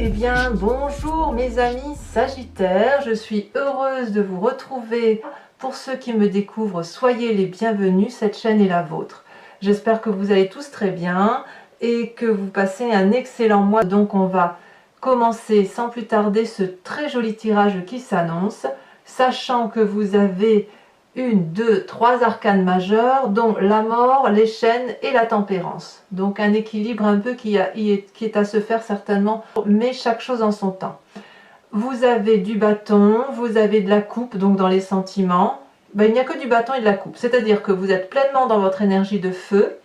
Eh bien, bonjour mes amis Sagittaires, je suis heureuse de vous retrouver. Pour ceux qui me découvrent, soyez les bienvenus, cette chaîne est la vôtre. J'espère que vous allez tous très bien et que vous passez un excellent mois. Donc on va commencer sans plus tarder ce très joli tirage qui s'annonce, sachant que vous avez 1, 2, 3 arcanes majeurs, dont la mort, les chaînes et la tempérance. Donc un équilibre un peu qui est à se faire certainement, mais chaque chose en son temps. Vous avez du bâton, vous avez de la coupe, donc dans les sentiments. Il n'y a que du bâton et de la coupe, c'est-à-dire que vous êtes pleinement dans votre énergie de feu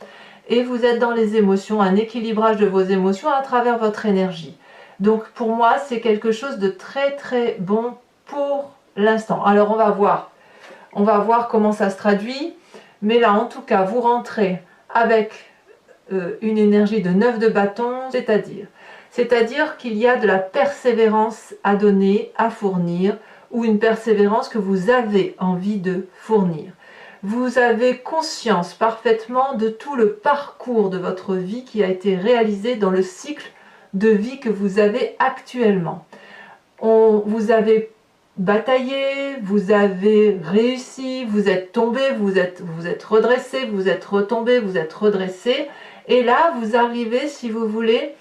et vous êtes dans les émotions, un équilibrage de vos émotions à travers votre énergie. Donc pour moi, c'est quelque chose de très très bon pour l'instant. Alors on va voir comment ça se traduit, mais là en tout cas vous rentrez avec une énergie de 9 de bâton, c'est-à-dire qu'il y a de la persévérance à donner, à fournir, ou une persévérance que vous avez envie de fournir. Vous avez conscience parfaitement de tout le parcours de votre vie qui a été réalisé dans le cycle de vie que vous avez actuellement. Vous avez bataillé, vous avez réussi, vous êtes tombé, vous êtes redressé, vous êtes retombé, vous êtes redressé, et là vous arrivez, si vous voulez,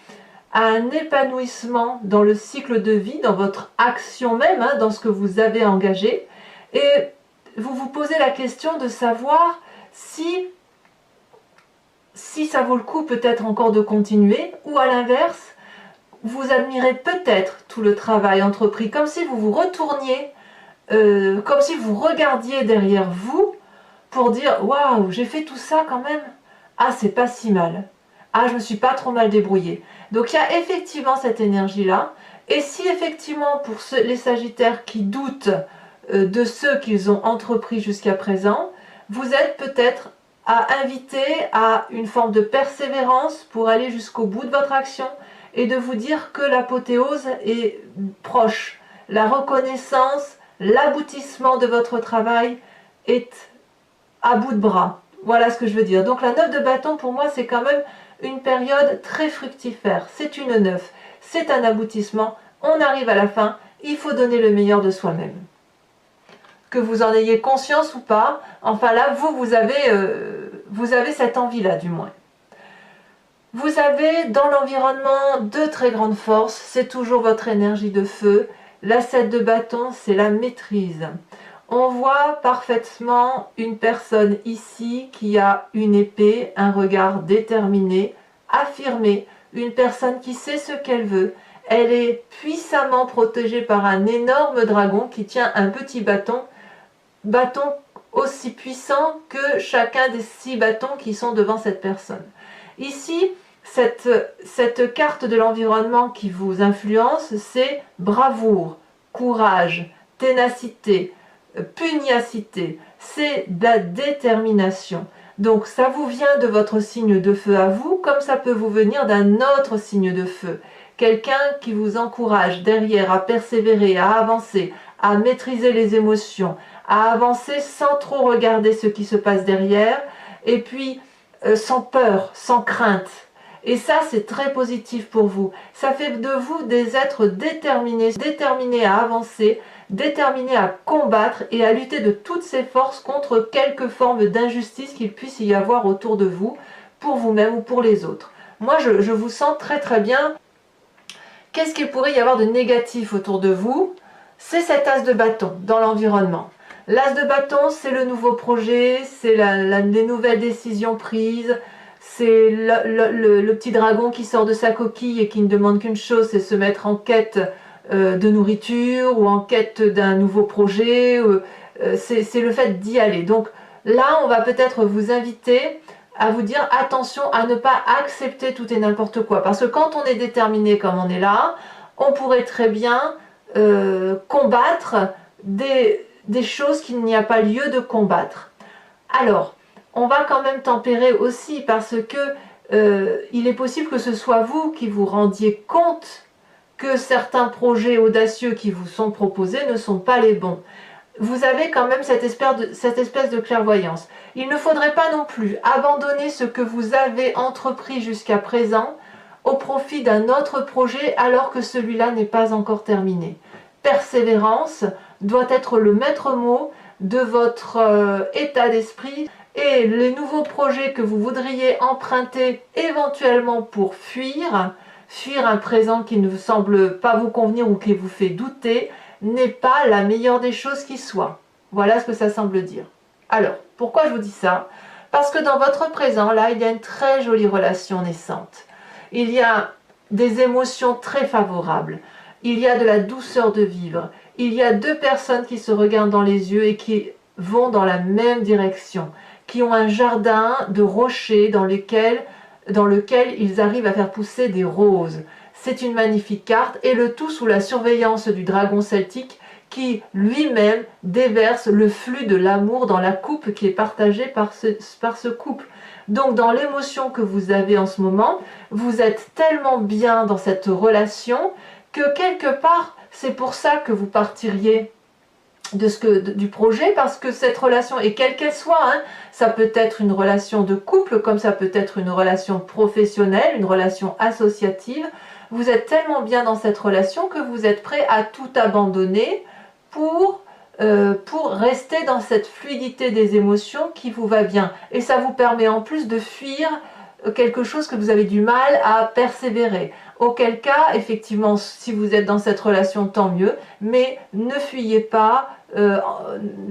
à un épanouissement dans le cycle de vie, dans votre action même, dans ce que vous avez engagé, et vous vous posez la question de savoir si ça vaut le coup peut-être encore de continuer, ou à l'inverse, vous admirez peut-être tout le travail entrepris, comme si vous vous retourniez, comme si vous regardiez derrière vous pour dire « Waouh, j'ai fait tout ça quand même. Ah, c'est pas si mal. Ah, je me suis pas trop mal débrouillée. » Donc il y a effectivement cette énergie-là. Et si effectivement pour les Sagittaires qui doutent de ceux qu'ils ont entrepris jusqu'à présent, vous êtes peut-être à inviter à une forme de persévérance pour aller jusqu'au bout de votre action, et de vous dire que l'apothéose est proche. La reconnaissance, l'aboutissement de votre travail est à bout de bras. Voilà ce que je veux dire. Donc la 9 de bâton, pour moi, c'est quand même une période très fructifère. C'est une 9, c'est un aboutissement. On arrive à la fin, il faut donner le meilleur de soi-même. Que vous en ayez conscience ou pas, enfin là, vous avez cette envie-là, du moins. Vous avez dans l'environnement de très grandes forces, c'est toujours votre énergie de feu. La 7 de bâton, c'est la maîtrise. On voit parfaitement une personne ici qui a une épée, un regard déterminé, affirmé, une personne qui sait ce qu'elle veut. Elle est puissamment protégée par un énorme dragon qui tient un petit bâton aussi puissant que chacun des 6 bâtons qui sont devant cette personne. Ici, cette carte de l'environnement qui vous influence, c'est bravoure, courage, ténacité, pugnacité, c'est de la détermination. Donc ça vous vient de votre signe de feu à vous, comme ça peut vous venir d'un autre signe de feu. Quelqu'un qui vous encourage derrière à persévérer, à avancer, à maîtriser les émotions, à avancer sans trop regarder ce qui se passe derrière, et puis sans peur, sans crainte. Et ça, c'est très positif pour vous. Ça fait de vous des êtres déterminés à avancer, déterminés à combattre et à lutter de toutes ses forces contre quelque forme d'injustice qu'il puisse y avoir autour de vous, pour vous-même ou pour les autres. Moi, je vous sens très très bien. Qu'est-ce qu'il pourrait y avoir de négatif autour de vous? C'est cet as de bâton dans l'environnement. L'as de bâton, c'est le nouveau projet, c'est les nouvelles décisions prises, c'est le petit dragon qui sort de sa coquille et qui ne demande qu'une chose, c'est se mettre en quête de nourriture ou en quête d'un nouveau projet. C'est le fait d'y aller. Donc là, on va peut-être vous inviter à vous dire attention à ne pas accepter tout et n'importe quoi. Parce que quand on est déterminé comme on est là, on pourrait très bien combattre des choses qu'il n'y a pas lieu de combattre. Alors, on va quand même tempérer aussi parce que il est possible que ce soit vous qui vous rendiez compte que certains projets audacieux qui vous sont proposés ne sont pas les bons. Vous avez quand même cette espèce de clairvoyance. Il ne faudrait pas non plus abandonner ce que vous avez entrepris jusqu'à présent au profit d'un autre projet alors que celui-là n'est pas encore terminé. Persévérance doit être le maître mot de votre état d'esprit, et les nouveaux projets que vous voudriez emprunter éventuellement pour fuir un présent qui ne vous semble pas vous convenir ou qui vous fait douter, n'est pas la meilleure des choses qui soit. Voilà ce que ça semble dire. Alors, pourquoi je vous dis ça? Parce que dans votre présent, là, il y a une très jolie relation naissante. Il y a des émotions très favorables. Il y a de la douceur de vivre. Il y a deux personnes qui se regardent dans les yeux et qui vont dans la même direction, qui ont un jardin de rochers dans lequel ils arrivent à faire pousser des roses. C'est une magnifique carte, et le tout sous la surveillance du dragon celtique qui lui-même déverse le flux de l'amour dans la coupe qui est partagée par ce couple. Donc dans l'émotion que vous avez en ce moment, vous êtes tellement bien dans cette relation que quelque part, c'est pour ça que vous partiriez du projet, parce que cette relation, et quelle qu'elle soit, hein, ça peut être une relation de couple, comme ça peut être une relation professionnelle, une relation associative, vous êtes tellement bien dans cette relation que vous êtes prêt à tout abandonner pour rester dans cette fluidité des émotions qui vous va bien. Et ça vous permet en plus de fuir quelque chose que vous avez du mal à persévérer. Auquel cas, effectivement, si vous êtes dans cette relation, tant mieux, mais ne fuyez pas,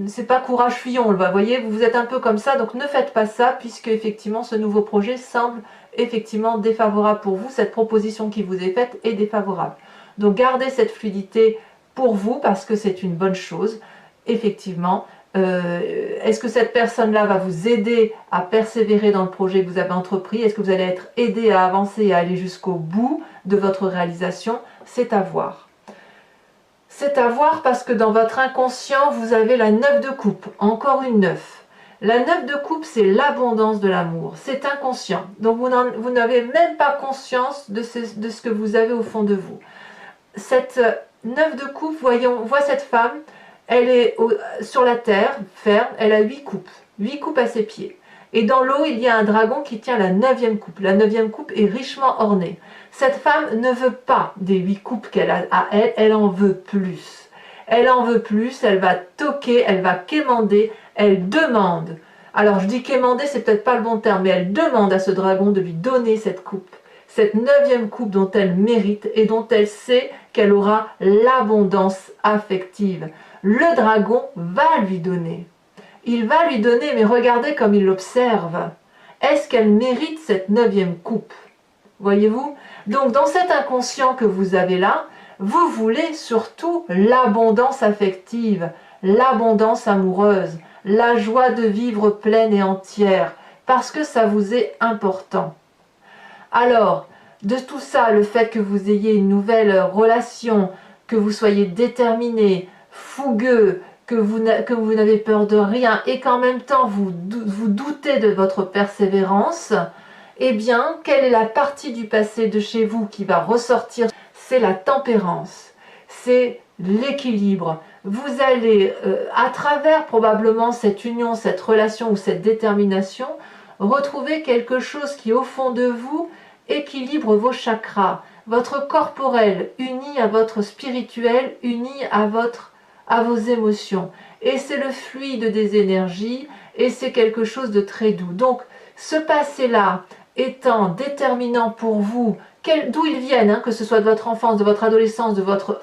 c'est pas courage fuyons, vous voyez, vous êtes un peu comme ça, donc ne faites pas ça, puisque effectivement ce nouveau projet semble effectivement défavorable pour vous, cette proposition qui vous est faite est défavorable. Donc gardez cette fluidité pour vous, parce que c'est une bonne chose, effectivement. Est-ce que cette personne-là va vous aider à persévérer dans le projet que vous avez entrepris? Est-ce que vous allez être aidé à avancer et à aller jusqu'au bout de votre réalisation? C'est à voir. C'est à voir, parce que dans votre inconscient, vous avez la 9 de coupe, encore une 9. La 9 de coupe, c'est l'abondance de l'amour, c'est inconscient. Donc vous n'avez même pas conscience de ce que vous avez au fond de vous. Cette 9 de coupe, on voit cette femme, elle est sur la terre, ferme, elle a 8 coupes. 8 coupes à ses pieds. Et dans l'eau, il y a un dragon qui tient la 9e coupe. La 9e coupe est richement ornée. Cette femme ne veut pas des 8 coupes qu'elle a à elle, elle en veut plus. Elle en veut plus, elle va toquer, elle va quémander, elle demande. Alors je dis quémander, c'est peut-être pas le bon terme, mais elle demande à ce dragon de lui donner cette coupe. Cette 9e coupe dont elle mérite et dont elle sait qu'elle aura l'abondance affective. Le dragon va lui donner. Il va lui donner, mais regardez comme il l'observe. Est-ce qu'elle mérite cette 9e coupe? Voyez-vous? Donc dans cet inconscient que vous avez là, vous voulez surtout l'abondance affective, l'abondance amoureuse, la joie de vivre pleine et entière, parce que ça vous est important. Alors, de tout ça, le fait que vous ayez une nouvelle relation, que vous soyez déterminé, fougueux, que vous n'avez peur de rien et qu'en même temps vous doutez de votre persévérance, eh bien, quelle est la partie du passé de chez vous qui va ressortir? C'est la tempérance, c'est l'équilibre. Vous allez, à travers probablement cette union, cette relation ou cette détermination, retrouver quelque chose qui, au fond de vous, équilibre vos chakras, votre corporel uni à votre spirituel, uni à vos émotions. Et c'est le fluide des énergies, et c'est quelque chose de très doux. Donc, ce passé-là étant déterminant pour vous, d'où ils viennent, hein, que ce soit de votre enfance, de votre adolescence,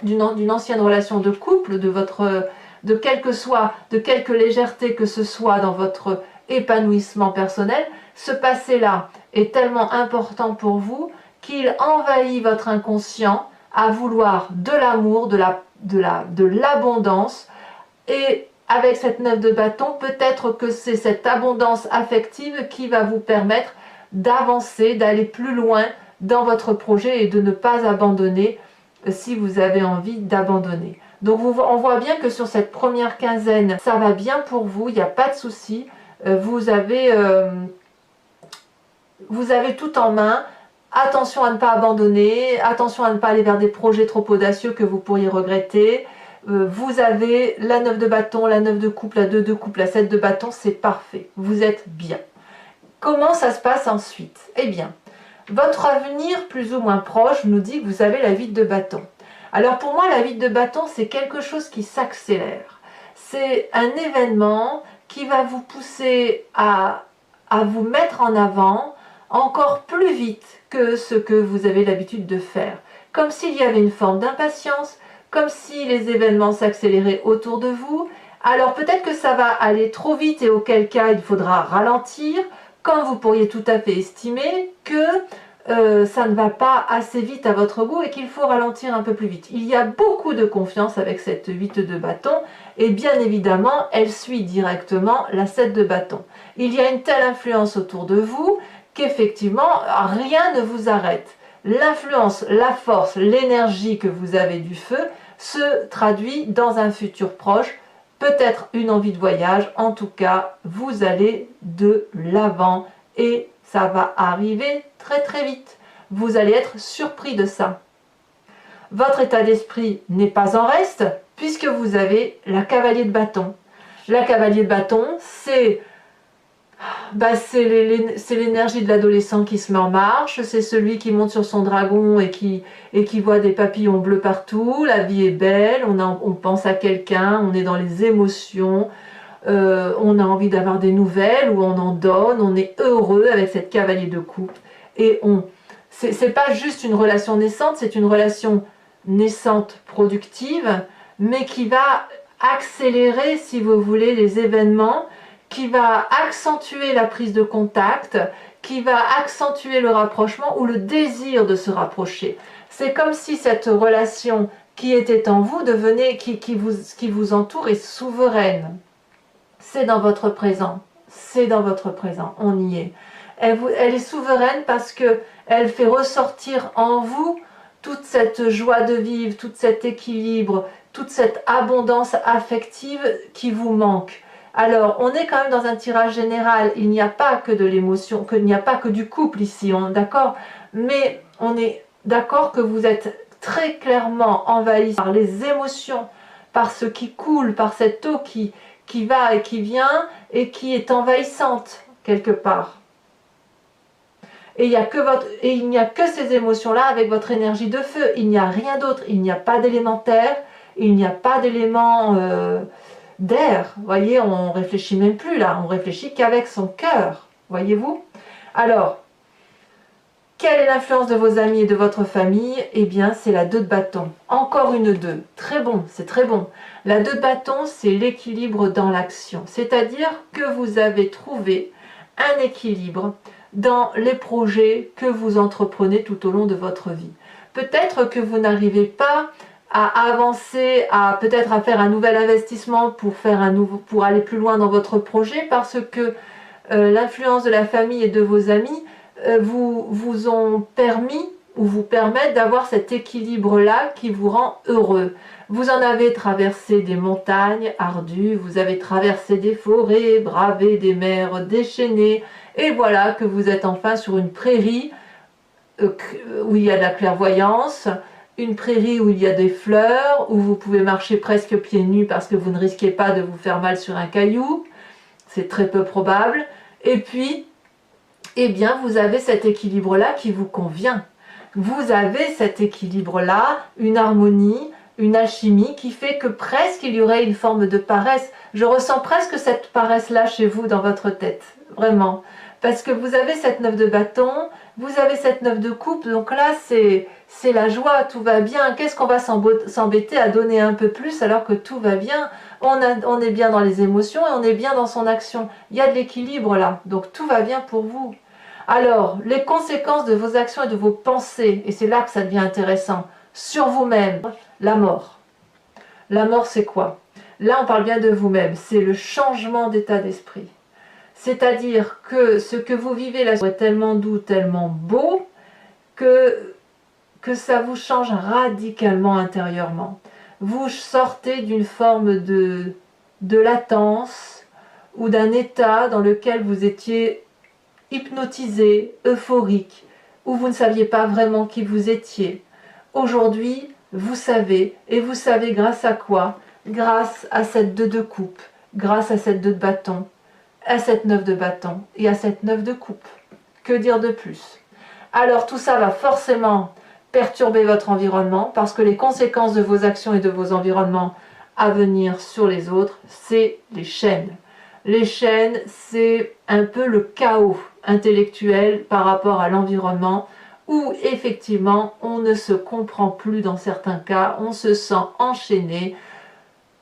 d'une ancienne relation de couple, de quelque légèreté que ce soit dans votre épanouissement personnel, ce passé-là est tellement important pour vous qu'il envahit votre inconscient à vouloir de l'amour, de l'abondance. Et avec cette 9 de bâton, peut-être que c'est cette abondance affective qui va vous permettre d'avancer, d'aller plus loin dans votre projet et de ne pas abandonner si vous avez envie d'abandonner. Donc on voit bien que sur cette première quinzaine, ça va bien pour vous, il n'y a pas de souci. Vous avez tout en main. Attention à ne pas abandonner, attention à ne pas aller vers des projets trop audacieux que vous pourriez regretter. Vous avez la 9 de bâton, la 9 de coupe, la 2 de coupe, la 7 de bâton, c'est parfait. Vous êtes bien. Comment ça se passe ensuite? Eh bien, Votre avenir plus ou moins proche nous dit que vous avez la 8 de bâton. Alors pour moi, la 8 de bâton, c'est quelque chose qui s'accélère. C'est un événement qui va vous pousser à vous mettre en avant encore plus vite que ce que vous avez l'habitude de faire. Comme s'il y avait une forme d'impatience, comme si les événements s'accéléraient autour de vous. Alors peut-être que ça va aller trop vite et auquel cas il faudra ralentir, quand vous pourriez tout à fait estimer que ça ne va pas assez vite à votre goût et qu'il faut ralentir un peu plus vite. Il y a beaucoup de confiance avec cette 8 de bâton et bien évidemment elle suit directement la 7 de bâton. Il y a une telle influence autour de vous qu'effectivement rien ne vous arrête. L'influence, la force, l'énergie que vous avez du feu se traduit dans un futur proche, peut-être une envie de voyage, en tout cas vous allez de l'avant et ça va arriver très très vite. Vous allez être surpris de ça. Votre état d'esprit n'est pas en reste puisque vous avez la cavalier de bâton. La cavalier de bâton, c'est l'énergie de l'adolescent qui se met en marche, c'est celui qui monte sur son dragon et qui voit des papillons bleus partout, la vie est belle, on pense à quelqu'un, on est dans les émotions, on a envie d'avoir des nouvelles ou on en donne, on est heureux avec cette cavalier de coupe et c'est pas juste une relation naissante, c'est une relation naissante productive mais qui va accélérer, si vous voulez, les événements, qui va accentuer la prise de contact, qui va accentuer le rapprochement ou le désir de se rapprocher. C'est comme si cette relation qui était en vous devenait, qui vous entoure est souveraine. C'est dans votre présent, c'est dans votre présent, on y est. Elle est souveraine parce qu'elle fait ressortir en vous toute cette joie de vivre, tout cet équilibre, toute cette abondance affective qui vous manque. Alors, on est quand même dans un tirage général, il n'y a pas que de l'émotion, il n'y a pas que du couple ici, d'accord? Mais on est d'accord que vous êtes très clairement envahi par les émotions, par ce qui coule, par cette eau qui va et qui vient et qui est envahissante quelque part. Et il n'y a que ces émotions-là avec votre énergie de feu, il n'y a rien d'autre, il n'y a pas d'élément terre, il n'y a pas d'élément d'air, voyez, on réfléchit même plus là, on réfléchit qu'avec son cœur, voyez-vous. Alors, quelle est l'influence de vos amis et de votre famille? Eh bien, c'est la 2 de bâton, encore une 2, très bon, c'est très bon. La 2 de bâton, c'est l'équilibre dans l'action, c'est-à-dire que vous avez trouvé un équilibre dans les projets que vous entreprenez tout au long de votre vie. Peut-être que vous n'arrivez pas à avancer, peut-être à faire un nouvel investissement pour aller plus loin dans votre projet parce que l'influence de la famille et de vos amis vous ont permis ou vous permettent d'avoir cet équilibre-là qui vous rend heureux. Vous en avez traversé des montagnes ardues, vous avez traversé des forêts, bravé des mers déchaînées, et voilà que vous êtes enfin sur une prairie où il y a de la clairvoyance, une prairie où il y a des fleurs, où vous pouvez marcher presque pieds nus parce que vous ne risquez pas de vous faire mal sur un caillou, c'est très peu probable, et puis, eh bien, vous avez cet équilibre-là qui vous convient. Vous avez cet équilibre-là, une harmonie, une alchimie qui fait que presque il y aurait une forme de paresse. Je ressens presque cette paresse-là chez vous dans votre tête, vraiment. Parce que vous avez cette 9 de bâton, vous avez cette 9 de coupe, donc là c'est la joie, tout va bien. Qu'est-ce qu'on va s'embêter à donner un peu plus alors que tout va bien? On est bien dans les émotions et on est bien dans son action. Il y a de l'équilibre là, donc tout va bien pour vous. Alors, les conséquences de vos actions et de vos pensées, et c'est là que ça devient intéressant, sur vous-même, la mort. La mort, c'est quoi? Là, on parle bien de vous-même, c'est le changement d'état d'esprit. C'est-à-dire que ce que vous vivez là est tellement doux, tellement beau, que ça vous change radicalement intérieurement. Vous sortez d'une forme de latence ou d'un état dans lequel vous étiez hypnotisé, euphorique, où vous ne saviez pas vraiment qui vous étiez. Aujourd'hui, vous savez, et vous savez grâce à quoi? Grâce à cette 2 de coupe, grâce à cette 2 de bâton, à cette 9 de bâton et à cette 9 de coupe. Que dire de plus? Alors tout ça va forcément perturber votre environnement parce que les conséquences de vos actions et de vos environnements à venir sur les autres, c'est les chaînes. Les chaînes, c'est un peu le chaos intellectuel par rapport à l'environnement où effectivement on ne se comprend plus dans certains cas, on se sent enchaîné.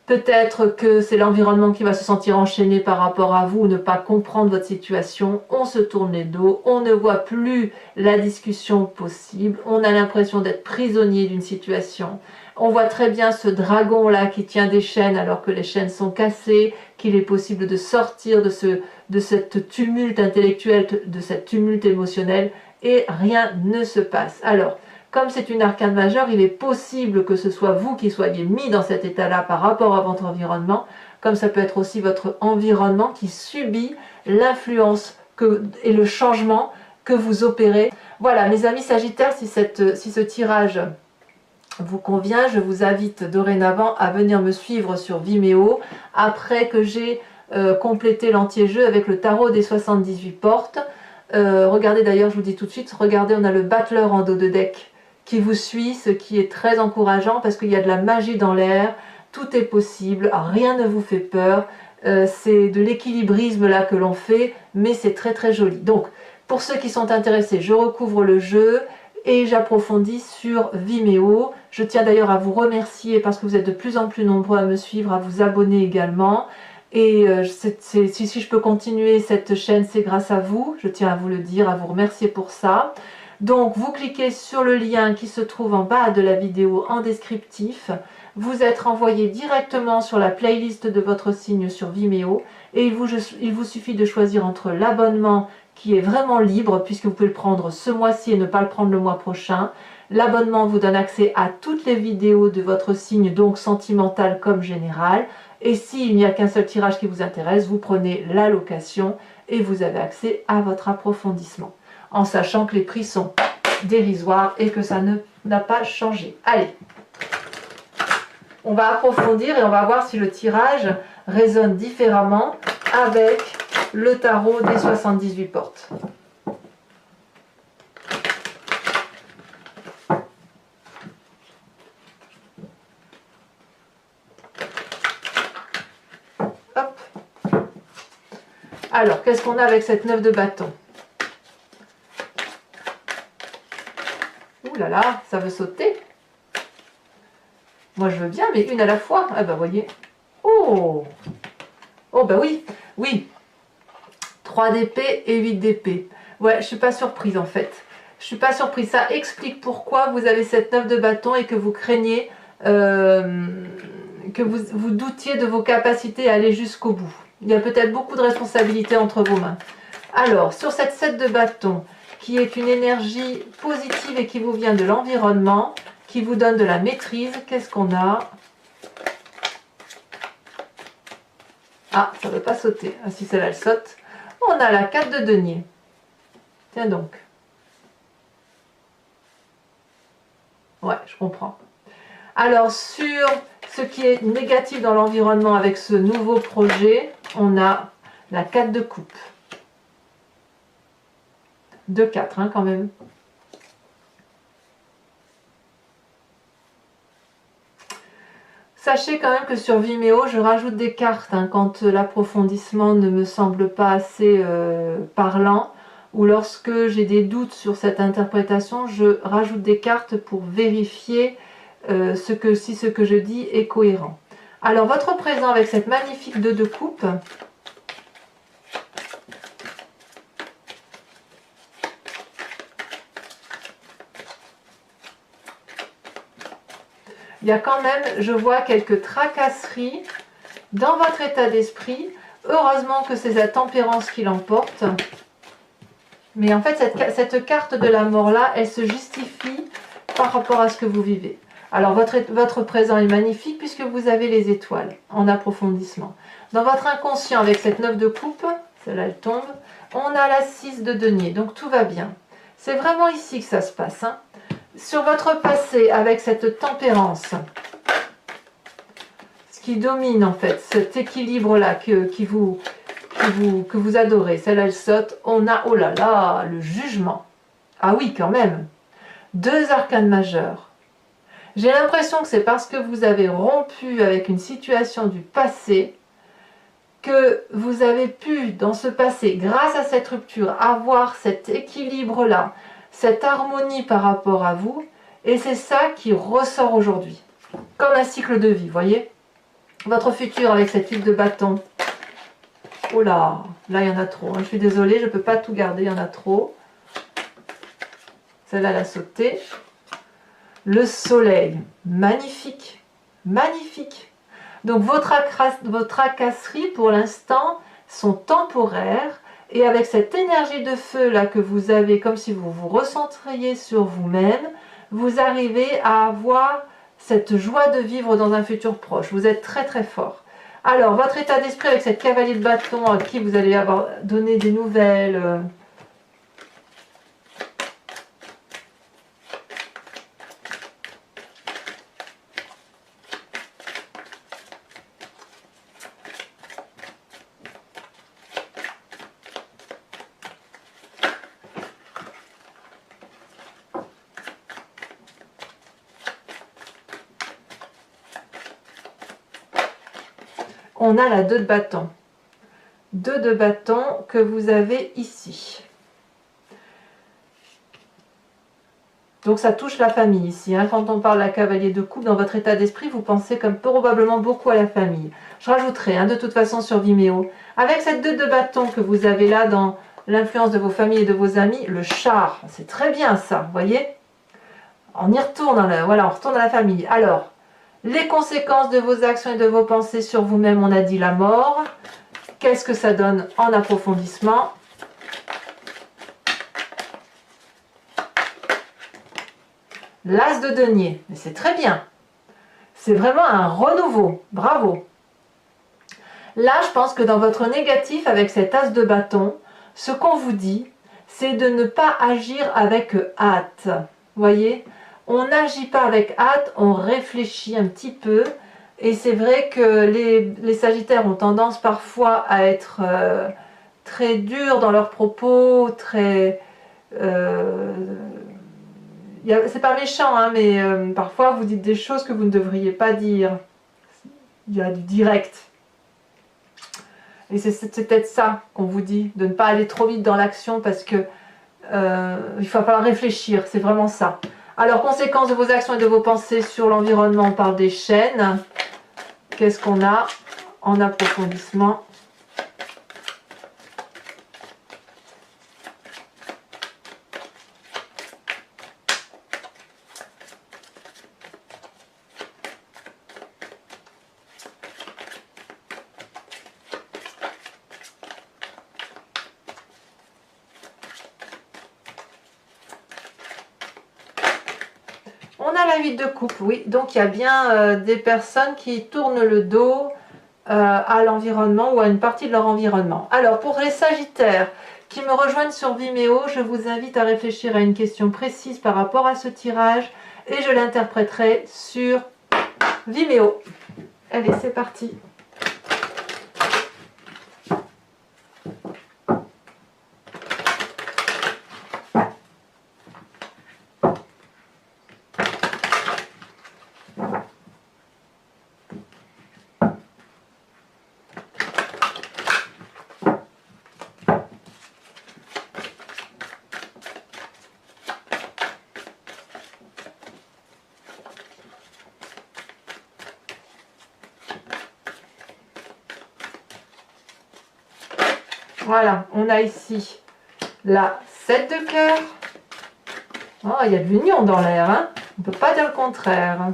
Peut-être que c'est l'environnement qui va se sentir enchaîné par rapport à vous, ne pas comprendre votre situation, on se tourne les dos, on ne voit plus la discussion possible, on a l'impression d'être prisonnier d'une situation. On voit très bien ce dragon-là qui tient des chaînes alors que les chaînes sont cassées, qu'il est possible de sortir de cette tumulte intellectuel, de cette tumulte émotionnel, et rien ne se passe. Alors, comme c'est une arcane majeure, il est possible que ce soit vous qui soyez mis dans cet état-là par rapport à votre environnement, comme ça peut être aussi votre environnement qui subit l'influence et le changement que vous opérez. Voilà, mes amis Sagittaires, si ce tirage vous convient, je vous invite dorénavant à venir me suivre sur Vimeo, après que j'ai complété l'anti-jeu avec le tarot des 78 portes. Regardez d'ailleurs, je vous dis tout de suite, regardez, on a le battleur en dos de deck qui vous suit, ce qui est très encourageant parce qu'il y a de la magie dans l'air, tout est possible, rien ne vous fait peur, c'est de l'équilibrisme là que l'on fait, mais c'est très très joli. Donc, pour ceux qui sont intéressés, je recouvre le jeu et j'approfondis sur Vimeo. Je tiens d'ailleurs à vous remercier parce que vous êtes de plus en plus nombreux à me suivre, à vous abonner également. Et si je peux continuer cette chaîne, c'est grâce à vous, je tiens à vous le dire, à vous remercier pour ça. Donc vous cliquez sur le lien qui se trouve en bas de la vidéo en descriptif, vous êtes renvoyé directement sur la playlist de votre signe sur Vimeo et il vous suffit de choisir entre l'abonnement qui est vraiment libre puisque vous pouvez le prendre ce mois-ci et ne pas le prendre le mois prochain. L'abonnement vous donne accès à toutes les vidéos de votre signe, donc sentimental comme général. Et s'il n'y a qu'un seul tirage qui vous intéresse, vous prenez la location et vous avez accès à votre approfondissement. En sachant que les prix sont dérisoires et que ça n'a pas changé. Allez, on va approfondir et on va voir si le tirage résonne différemment avec le tarot des 78 portes. Hop. Alors, qu'est-ce qu'on a avec cette 9 de bâton? Ouh là là, ça veut sauter. Moi, je veux bien, mais une à la fois. Ah bah, voyez. Oh! Oh bah oui, oui. 3 d'épée et 8 d'épée. Ouais, je suis pas surprise en fait. Je suis pas surprise. Ça explique pourquoi vous avez cette 9 de bâton et que vous craignez, que vous doutiez de vos capacités à aller jusqu'au bout. Il y a peut-être beaucoup de responsabilités entre vos mains. Alors, sur cette 7 de bâton, qui est une énergie positive et qui vous vient de l'environnement, qui vous donne de la maîtrise, qu'est-ce qu'on a? Ah, ça ne veut pas sauter. Ah, si celle-là, elle saute. On a la 4 de denier. Tiens donc. Ouais, je comprends. Alors, sur ce qui est négatif dans l'environnement avec ce nouveau projet, on a la 4 de coupe. 2-4, hein, quand même. Sachez quand même que sur Vimeo, je rajoute des cartes hein, quand l'approfondissement ne me semble pas assez parlant ou lorsque j'ai des doutes sur cette interprétation, je rajoute des cartes pour vérifier si ce que je dis est cohérent. Alors, votre présent avec cette magnifique 2 de coupe, il y a quand même, je vois quelques tracasseries dans votre état d'esprit. Heureusement que c'est la tempérance qui l'emporte. Mais en fait, cette carte de la mort-là, elle se justifie par rapport à ce que vous vivez. Alors, votre présent est magnifique puisque vous avez les étoiles en approfondissement. Dans votre inconscient, avec cette 9 de coupe, celle-là, elle tombe, on a la 6 de denier. Donc, tout va bien. C'est vraiment ici que ça se passe, hein. Sur votre passé, avec cette tempérance, ce qui domine en fait, cet équilibre-là que vous adorez, celle-là elle saute, on a, oh là là, le jugement. Ah oui, quand même. 2 arcanes majeures. J'ai l'impression que c'est parce que vous avez rompu avec une situation du passé que vous avez pu, dans ce passé, grâce à cette rupture, avoir cet équilibre-là, cette harmonie par rapport à vous, et c'est ça qui ressort aujourd'hui. Comme un cycle de vie, voyez? Votre futur avec cette huile de bâton. Oh là, là il y en a trop. Je suis désolée, je ne peux pas tout garder, il y en a trop. Celle-là, elle a sauté. Le soleil, magnifique, magnifique. Donc vos tracasseries pour l'instant sont temporaires et avec cette énergie de feu là que vous avez, comme si vous vous recentriez sur vous-même, vous arrivez à avoir cette joie de vivre dans un futur proche. Vous êtes très très fort. Alors votre état d'esprit avec cette cavalier de bâton à qui vous allez avoir donné des nouvelles... On a la 2 de bâton. 2 de bâton que vous avez ici. Donc ça touche la famille ici. Hein. Quand on parle de la cavalier de coupe, dans votre état d'esprit, vous pensez comme probablement beaucoup à la famille. Je rajouterai, de toute façon sur Vimeo, avec cette 2 de bâton que vous avez là dans l'influence de vos familles et de vos amis, le char. C'est très bien ça, vous voyez? On y retourne, voilà, on retourne à la famille. Alors, les conséquences de vos actions et de vos pensées sur vous-même, on a dit la mort. Qu'est-ce que ça donne en approfondissement? L'as de denier, mais c'est très bien. C'est vraiment un renouveau, bravo. Là, je pense que dans votre négatif, avec cet as de bâton, ce qu'on vous dit, c'est de ne pas agir avec hâte. Vous voyez? On n'agit pas avec hâte, on réfléchit un petit peu. Et c'est vrai que les Sagittaires ont tendance parfois à être très durs dans leurs propos, très... c'est pas méchant, mais parfois vous dites des choses que vous ne devriez pas dire. Il y a du direct. Et c'est peut-être ça qu'on vous dit, de ne pas aller trop vite dans l'action parce que il va falloir réfléchir, c'est vraiment ça. Alors, conséquences de vos actions et de vos pensées sur l'environnement, on parle des chaînes. Qu'est-ce qu'on a en approfondissement? On a la 8 de coupe, oui. Donc il y a bien des personnes qui tournent le dos à l'environnement ou à une partie de leur environnement. Alors pour les Sagittaires qui me rejoignent sur Vimeo, je vous invite à réfléchir à une question précise par rapport à ce tirage et je l'interpréterai sur Vimeo. Allez, c'est parti. Voilà, on a ici la 7 de cœur. Oh, il y a de l'union dans l'air, hein. On ne peut pas dire le contraire.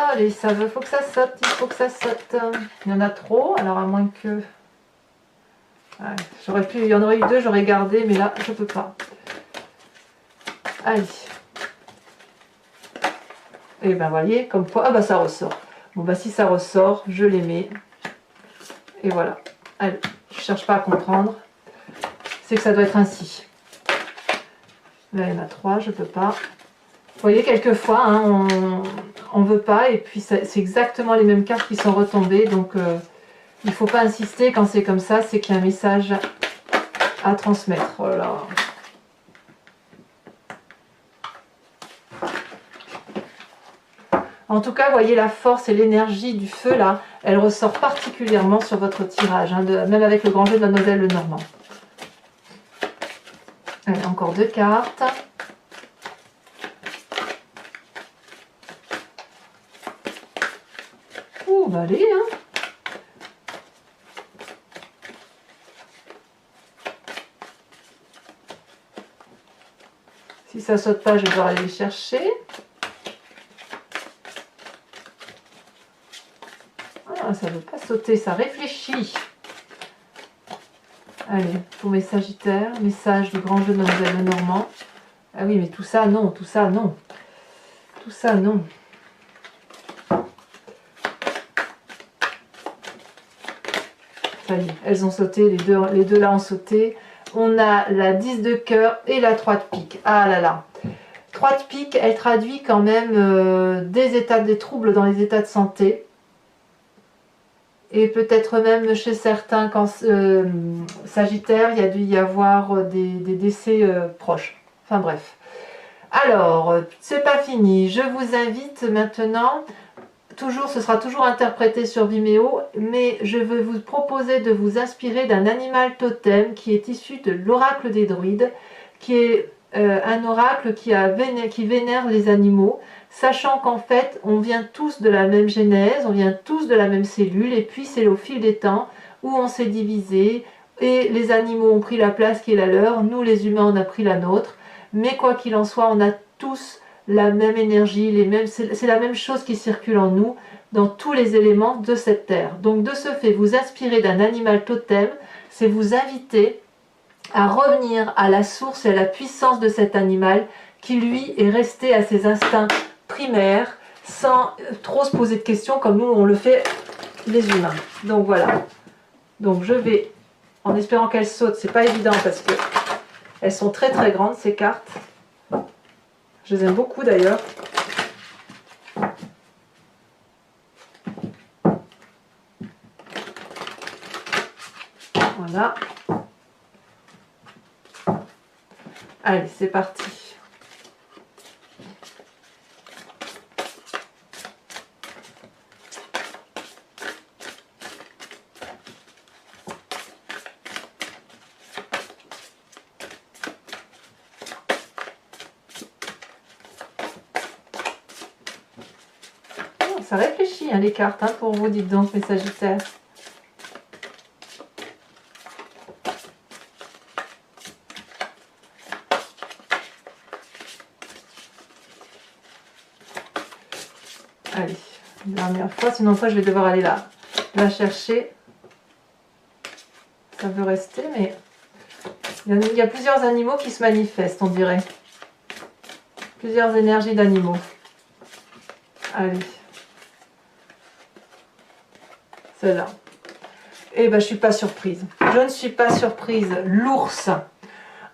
Allez, ça veut, faut que ça saute, il faut que ça saute. Il y en a trop, alors à moins que... Ouais, j'aurais pu, il y en aurait eu 2, j'aurais gardé, mais là, je peux pas. Allez. Et ben, voyez, comme quoi, ah bah ça ressort. Bon bah si ça ressort, je les mets. Et voilà. Allez, je ne cherche pas à comprendre. C'est que ça doit être ainsi. Là, il y en a 3, je ne peux pas. Vous voyez, quelquefois, hein, on ne veut pas, et puis c'est exactement les mêmes cartes qui sont retombées, donc il ne faut pas insister quand c'est comme ça, c'est qu'il y a un message à transmettre. Voilà. En tout cas, vous voyez la force et l'énergie du feu, là, elle ressort particulièrement sur votre tirage, hein, même avec le grand jeu de Mademoiselle Lenormand. Allez, encore 2 cartes. Ouh, bah allez, hein. Si ça saute pas, je vais devoir aller les chercher. Ah, ça ne veut pas sauter, ça réfléchit. Allez, pour mes Sagittaires, message du grand jeu de Mademoiselle Lenormand. Ah oui, mais tout ça, non, tout ça, non. Tout ça, non. Ça y est, elles ont sauté, les deux là ont sauté. On a la 10 de cœur et la 3 de pique. Ah là là. 3 de pique, elle traduit quand même des troubles dans les états de santé. Et peut-être même chez certains Sagittaires, il y a dû y avoir des décès proches. Enfin bref. Alors, c'est pas fini. Je vous invite maintenant, ce sera toujours interprété sur Vimeo, mais je vais vous proposer de vous inspirer d'un animal totem qui est issu de l'oracle des druides, qui est un oracle qui vénère les animaux, sachant qu'en fait, on vient tous de la même genèse, on vient tous de la même cellule, et puis c'est au fil des temps où on s'est divisé, et les animaux ont pris la place qui est la leur, nous les humains on a pris la nôtre, mais quoi qu'il en soit, on a tous la même énergie, c'est la même chose qui circule en nous, dans tous les éléments de cette terre. Donc de ce fait, vous inspirer d'un animal totem, c'est vous inviter à revenir à la source et à la puissance de cet animal qui lui est resté à ses instincts primaires sans trop se poser de questions comme nous on le fait les humains. Donc voilà. Donc je vais, en espérant qu'elles sautent, c'est pas évident parce que elles sont très très grandes ces cartes. Je les aime beaucoup d'ailleurs. Voilà. Allez, c'est parti. Ça réfléchit hein, les cartes hein, pour vous, dites donc, mes Sagittaires. Allez, dernière fois, sinon après je vais devoir aller la chercher. Ça veut rester, mais il y a plusieurs animaux qui se manifestent, on dirait. Plusieurs énergies d'animaux. Allez. Celle-là. Eh ben, je suis pas surprise. Je ne suis pas surprise. L'ours.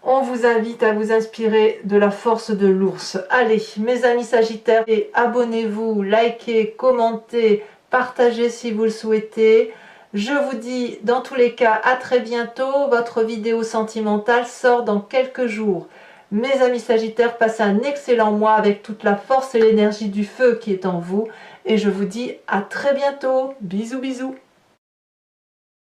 On vous invite à vous inspirer de la force de l'ours. Allez, mes amis Sagittaires, et abonnez-vous, likez, commentez, partagez si vous le souhaitez. Je vous dis dans tous les cas à très bientôt. Votre vidéo sentimentale sort dans quelques jours. Mes amis Sagittaires, passez un excellent mois avec toute la force et l'énergie du feu qui est en vous. Et je vous dis à très bientôt. Bisous, bisous.